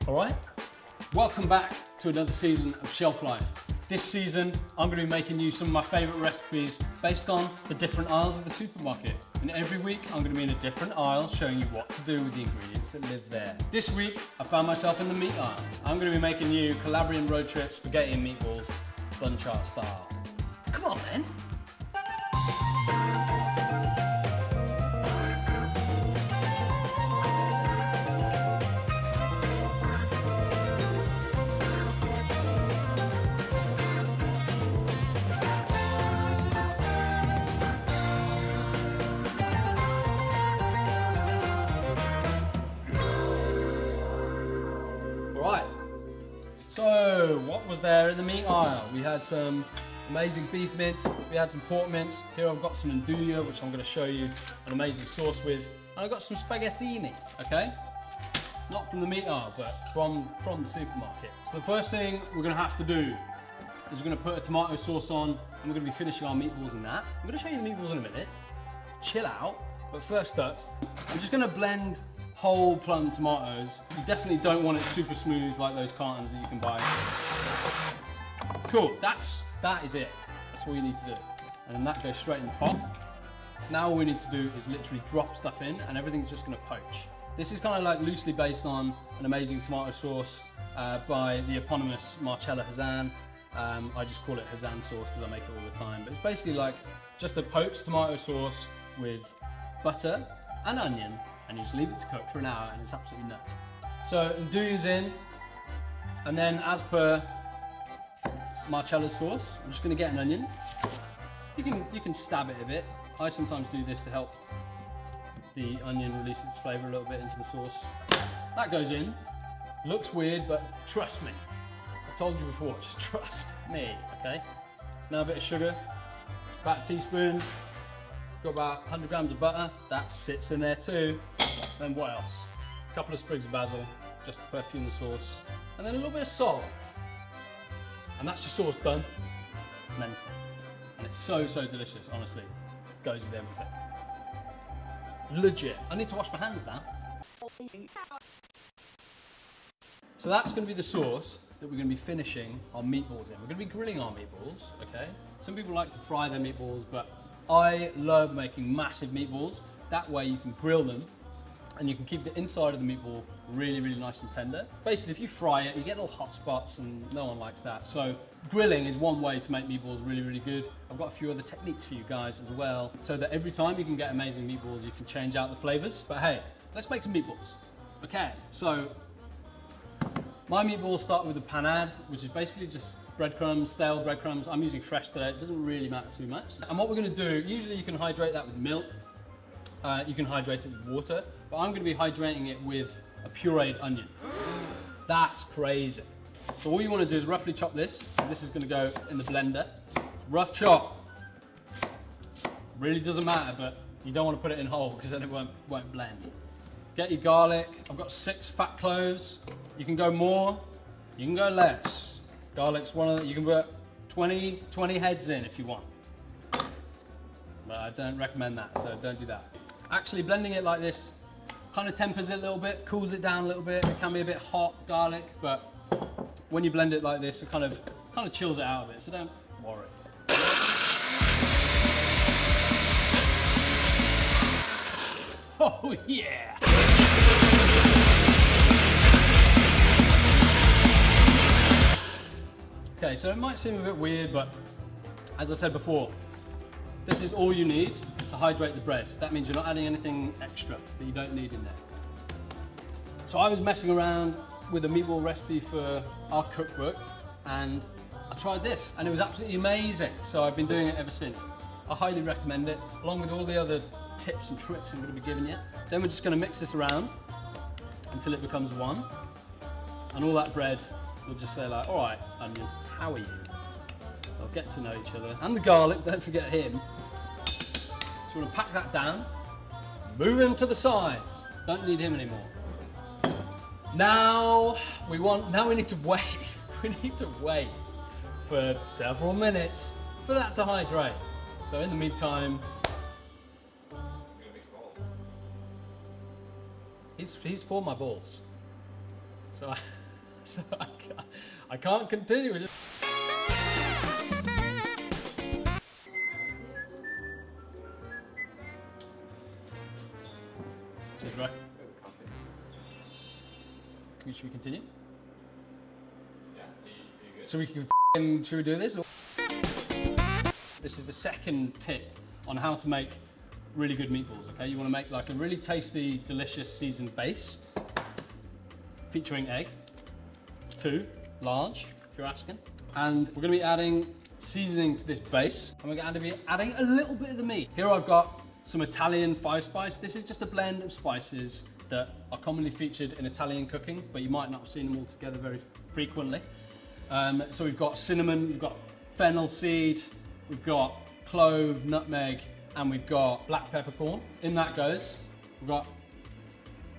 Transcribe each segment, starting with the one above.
All right, welcome back to another season of Shelf Life. This season, I'm going to be making you some of my favourite recipes based on the different aisles of the supermarket. And every week, I'm going to be in a different aisle showing you what to do with the ingredients that live there. This week, I found myself in the meat aisle. I'm going to be making you Calabrian road trip spaghetti and meatballs, bun chart style. Come on, then. Right, so what was there in the meat aisle? We had some amazing beef mince, we had some pork mince. Here I've got some andouille, which I'm going to show you an amazing sauce with. And I've got some spaghettini, okay? Not from the meat aisle, but from the supermarket. So the first thing we're going to have to do is we're going to put a tomato sauce on, and we're going to be finishing our meatballs in that. I'm going to show you the meatballs in a minute. Chill out, but first up, I'm just going to blend whole plum tomatoes. You definitely don't want it super smooth like those cartons that you can buy. Cool, that is it. That's all you need to do. And then that goes straight in the pot. Now all we need to do is literally drop stuff in and everything's just gonna poach. This is kind of like loosely based on an amazing tomato sauce by the eponymous Marcella Hazan. I just call it Hazan sauce because I make it all the time. But it's basically like just a poached tomato sauce with butter and onion, and you just leave it to cook for an hour and it's absolutely nuts. So andouille's in, and then as per Marcella's sauce, I'm just gonna get an onion. You can stab it a bit. I sometimes do this to help the onion release its flavor a little bit into the sauce. That goes in. Looks weird, but trust me. I told you before, just trust me, okay? Now a bit of sugar, about a teaspoon. Got about 100 grams of butter, that sits in there too. Then what else? A couple of sprigs of basil, just to perfume the sauce. And then a little bit of salt. And that's your sauce done. Mental. And it's so delicious, honestly. Goes with everything. Legit. I need to wash my hands now. So that's going to be the sauce that we're going to be finishing our meatballs in. We're going to be grilling our meatballs, okay? Some people like to fry their meatballs, but I love making massive meatballs. That way you can grill them and you can keep the inside of the meatball really nice and tender. Basically, if you fry it, you get little hot spots and no one likes that. So grilling is one way to make meatballs really good. I've got a few other techniques for you guys as well, so that every time you can get amazing meatballs, you can change out the flavors. But hey, let's make some meatballs. Okay, so my meatballs start with a panade, which is basically just breadcrumbs, stale breadcrumbs. I'm using fresh today, it doesn't really matter too much. And what we're gonna do, usually you can hydrate that with milk, you can hydrate it with water, but I'm gonna be hydrating it with a pureed onion. That's crazy. So all you wanna do is roughly chop this, because this is gonna go in the blender. Rough chop. Really doesn't matter, but you don't wanna put it in whole, because then it won't blend. Get your garlic. I've got 6 fat cloves. You can go more, you can go less. Garlic's one of the, you can put 20 heads in if you want. But I don't recommend that, so don't do that. Actually, blending it like this kind of tempers it a little bit, cools it down a little bit. It can be a bit hot, garlic, but when you blend it like this, it kind of chills it out of it, so don't worry. Oh yeah! Okay, so it might seem a bit weird, but as I said before, this is all you need to hydrate the bread. That means you're not adding anything extra that you don't need in there. So I was messing around with a meatball recipe for our cookbook, and I tried this, and it was absolutely amazing. So I've been doing it ever since. I highly recommend it, along with all the other tips and tricks I'm going to be giving you. Then we're just going to mix this around until it becomes one, and all that bread will just say like, all right, onion, how are you? They'll get to know each other. And the garlic, don't forget him. So we're gonna pack that down, move him to the side. Don't need him anymore. Now we need to wait. We need to wait for several minutes for that to hydrate. So in the meantime, he's for my balls. So So I can't continue with it. Cheers, bro. Should we continue? Yeah, you good? So we should we do this? Or? This is the second tip on how to make really good meatballs, okay? You wanna make like a really tasty, delicious seasoned base featuring egg, 2 large, if you're asking. And we're gonna be adding seasoning to this base, and we're gonna be adding a little bit of the meat. Here I've got some Italian 5-spice. This is just a blend of spices that are commonly featured in Italian cooking, but you might not have seen them all together very frequently. So we've got cinnamon, we've got fennel seed, we've got clove, nutmeg, and we've got black peppercorn. In that goes, we've got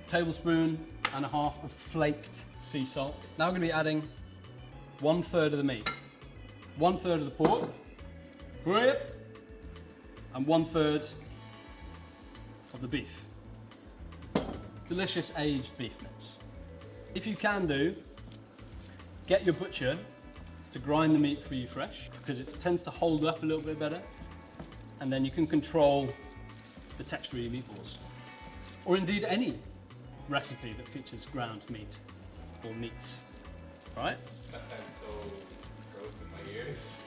a tablespoon and a half of flaked sea salt. Now we're gonna be adding 1/3 of the meat, 1/3 of the pork, and 1/3 of the beef. Delicious aged beef mince. If you can do, get your butcher to grind the meat for you fresh, because it tends to hold up a little bit better, and then you can control the texture of your meatballs. Or indeed any recipe that features ground meat or meats, right? That sounds so gross in my ears.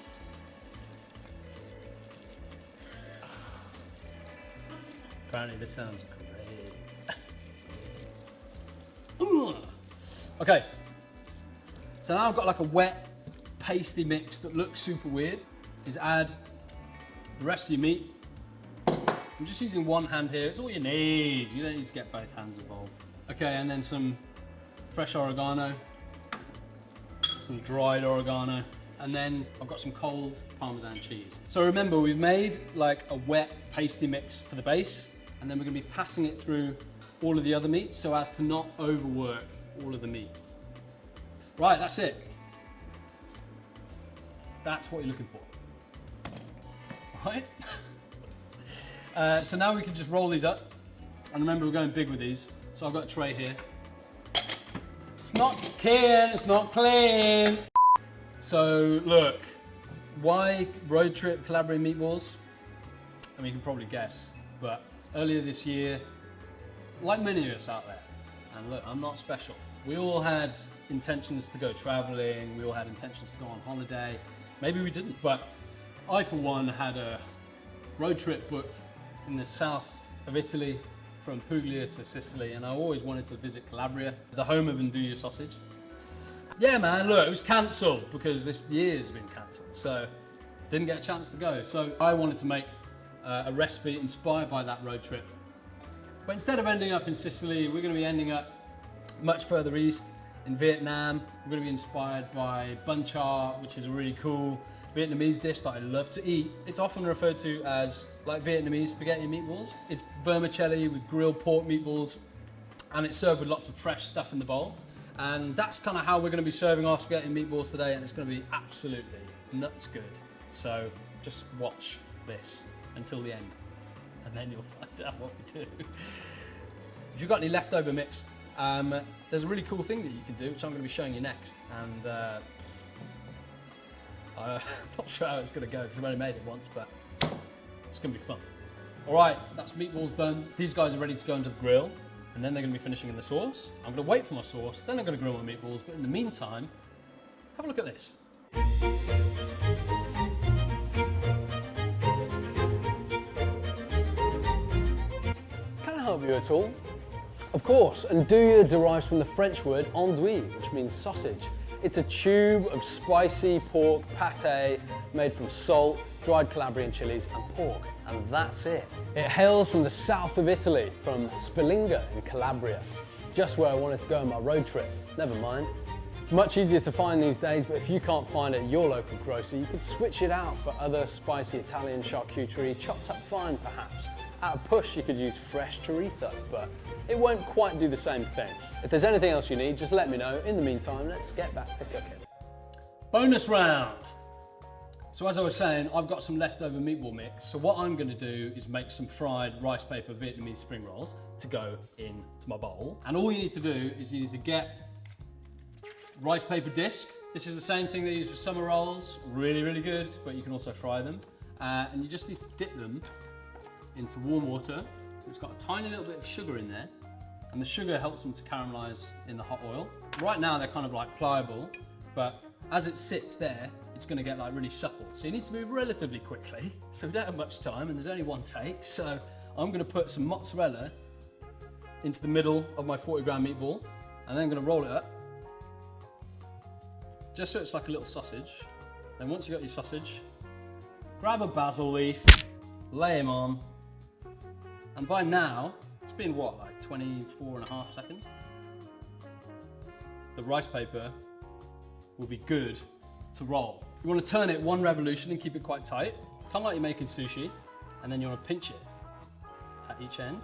Apparently this sounds great. Okay, so now I've got like a wet, pasty mix that looks super weird. Is add the rest of your meat. I'm just using one hand here. It's all you need. You don't need to get both hands involved. Okay, and then some fresh oregano, some dried oregano, and then I've got some cold Parmesan cheese. So remember, we've made like a wet, pasty mix for the base, and then we're gonna be passing it through all of the other meat so as to not overwork all of the meat. Right, that's it. That's what you're looking for. Right? So now we can just roll these up. And remember, we're going big with these. So I've got a tray here. It's not clean, it's not clean. So look, why road trip Calabrian meatballs? I mean, you can probably guess, but earlier this year, like many of us out there, and look, I'm not special. We all had intentions to go traveling, we all had intentions to go on holiday. Maybe we didn't, but I for one had a road trip booked in the south of Italy from Puglia to Sicily, and I always wanted to visit Calabria, the home of andouille sausage. Yeah man, look, it was cancelled because this year's been cancelled, so didn't get a chance to go. So I wanted to make a recipe inspired by that road trip. But instead of ending up in Sicily, we're going to be ending up much further east in Vietnam. We're going to be inspired by bun char, which is a really cool Vietnamese dish that I love to eat. It's often referred to as like Vietnamese spaghetti meatballs. It's vermicelli with grilled pork meatballs, and it's served with lots of fresh stuff in the bowl. And that's kind of how we're going to be serving our spaghetti meatballs today, and it's going to be absolutely nuts good. So just watch this until the end, and then you'll find out what we do. If you've got any leftover mix, there's a really cool thing that you can do, which I'm going to be showing you next. And I'm not sure how it's going to go because I've only made it once, but it's going to be fun. All right, that's meatballs done. These guys are ready to go into the grill, and then they're going to be finishing in the sauce. I'm going to wait for my sauce, then I'm going to grill my meatballs. But in the meantime, have a look at this. Can I help you at all? Of course, andouille derives from the French word andouille, which means sausage. It's a tube of spicy pork pate made from salt, dried Calabrian chilies and pork, and that's it. It hails from the south of Italy, from Spillinga in Calabria, just where I wanted to go on my road trip. Never mind. Much easier to find these days, but if you can't find it at your local grocer, you could switch it out for other spicy Italian charcuterie, chopped up fine perhaps. At a push, you could use fresh chorizo, but it won't quite do the same thing. If there's anything else you need, just let me know. In the meantime, let's get back to cooking. Bonus round. So as I was saying, I've got some leftover meatball mix. So what I'm gonna do is make some fried rice paper Vietnamese spring rolls to go into my bowl. And all you need to do is you need to get rice paper disc. This is the same thing they use for summer rolls. Really, really good, but you can also fry them. And you just need to dip them into warm water. It's got a tiny little bit of sugar in there, and the sugar helps them to caramelize in the hot oil. Right now they're kind of like pliable, but as it sits there, it's gonna get like really supple. So you need to move relatively quickly. So we don't have much time and there's only one take. So I'm gonna put some mozzarella into the middle of my 40-gram meatball, and then I'm gonna roll it up, just so it's like a little sausage. Then once you've got your sausage, grab a basil leaf, lay him on, and by now, it's been what, like 24.5 seconds? The rice paper will be good to roll. You want to turn it one revolution and keep it quite tight, kind of like you're making sushi, and then you want to pinch it at each end,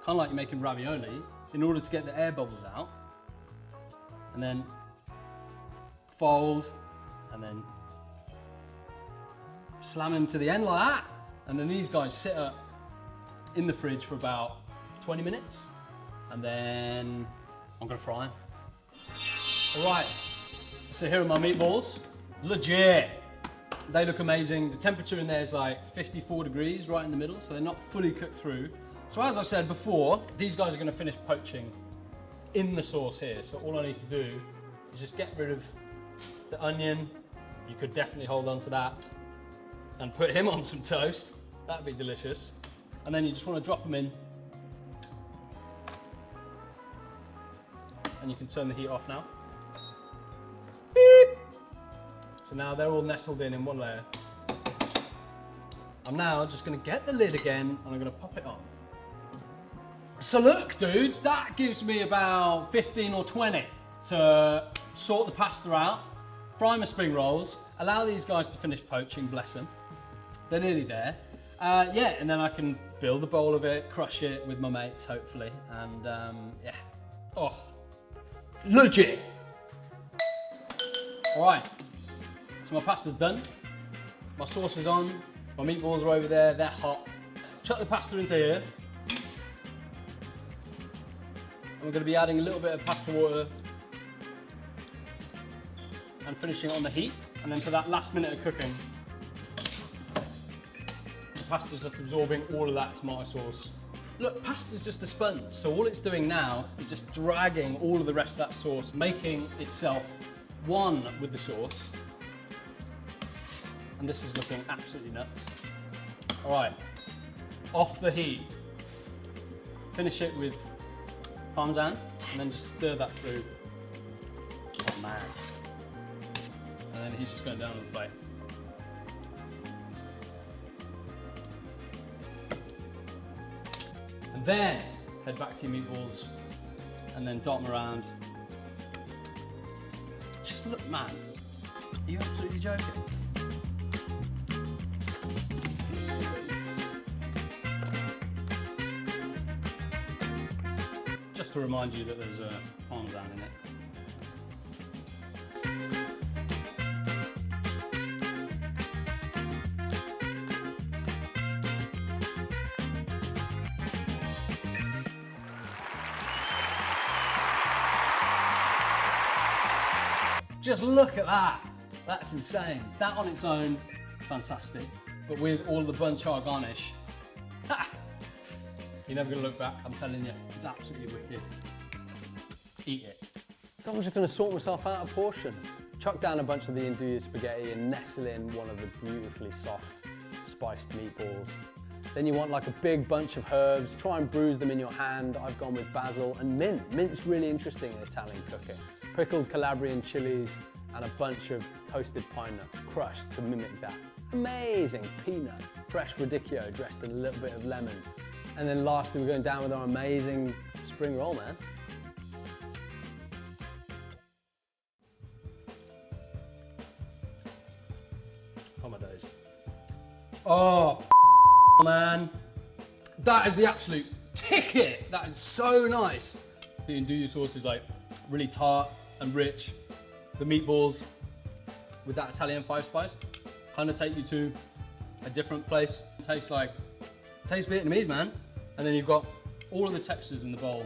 kind of like you're making ravioli, in order to get the air bubbles out, and then fold, and then slam them to the end like that, and then these guys sit up in the fridge for about 20 minutes, and then I'm gonna fry them. All right, so here are my meatballs. Legit. They look amazing. The temperature in there is like 54 degrees right in the middle, so they're not fully cooked through. So as I said before, these guys are gonna finish poaching in the sauce here. So all I need to do is just get rid of the onion. You could definitely hold on to that and put him on some toast. That'd be delicious. And then you just wanna drop them in. And you can turn the heat off now. Beep. So now they're all nestled in one layer. I'm now just gonna get the lid again and I'm gonna pop it on. So look, dudes, that gives me about 15 or 20 to sort the pasta out, fry my spring rolls, allow these guys to finish poaching, bless them. They're nearly there. Yeah, and then I can build a bowl of it, crush it with my mates, hopefully, and yeah. Oh, legit. All right, so my pasta's done. My sauce is on, my meatballs are over there, they're hot. Chuck the pasta into here. I'm gonna be adding a little bit of pasta water and finishing it on the heat. And then for that last minute of cooking, the pasta's just absorbing all of that tomato sauce. Look, pasta's just a sponge, so all it's doing now is just dragging all of the rest of that sauce, making itself one with the sauce. And this is looking absolutely nuts. All right, off the heat. Finish it with Parmesan, and then just stir that through. Oh man. And then he's just going down on the plate. And then head back to your meatballs and then dot them around. Just look, man. Are you absolutely joking? Just to remind you that there's a Parmesan in it. Just look at that. That's insane. That on its own, fantastic. But with all the bunchar garnish, you're never gonna look back, I'm telling you. It's absolutely wicked. Eat it. So I'm just gonna sort myself out a portion. Chuck down a bunch of the andouille spaghetti and nestle in one of the beautifully soft, spiced meatballs. Then you want like a big bunch of herbs. Try and bruise them in your hand. I've gone with basil and mint. Mint's really interesting in Italian cooking. Pickled Calabrian chilies and a bunch of toasted pine nuts crushed to mimic that. Amazing peanut, fresh radicchio dressed in a little bit of lemon. And then lastly, we're going down with our amazing spring roll, man. Oh my days. Oh, man. That is the absolute ticket. That is so nice. The andouille sauce is like really tart and rich. The meatballs with that Italian 5-spice kind of take you to a different place. It tastes Vietnamese, man. And then you've got all of the textures in the bowl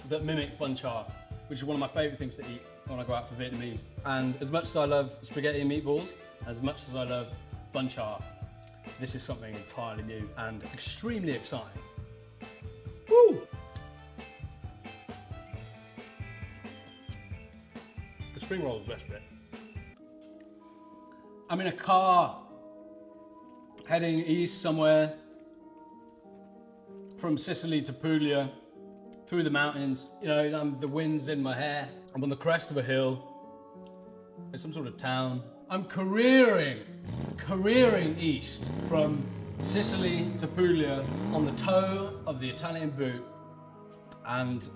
that mimic bunchar, which is one of my favorite things to eat. when I go out for Vietnamese. And as much as I love spaghetti and meatballs, as much as I love bun char, this is something entirely new and extremely exciting. Woo! The spring roll is the best bit. I'm in a car heading east somewhere from Sicily to Puglia, through the mountains. You know, the wind's in my hair. I'm on the crest of a hill. There's some sort of town. I'm careering east from Sicily to Puglia on the toe of the Italian boot. And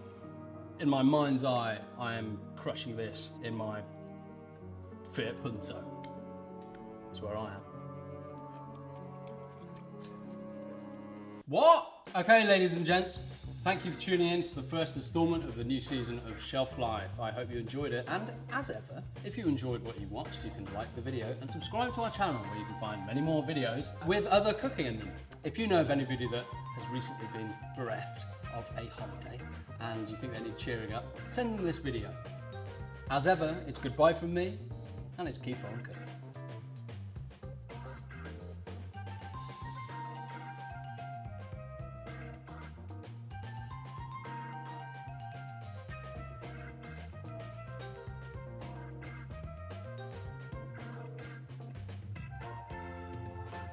in my mind's eye, I am crushing this in my Fiat Punto. That's where I am. What? Okay, ladies and gents, thank you for tuning in to the first installment of the new season of Shelf Life. I hope you enjoyed it, and as ever, if you enjoyed what you watched, you can like the video and subscribe to our channel where you can find many more videos with other cooking in them. If you know of anybody that has recently been bereft of a holiday and you think they need cheering up, send them this video. As ever, it's goodbye from me, and it's keep on cooking.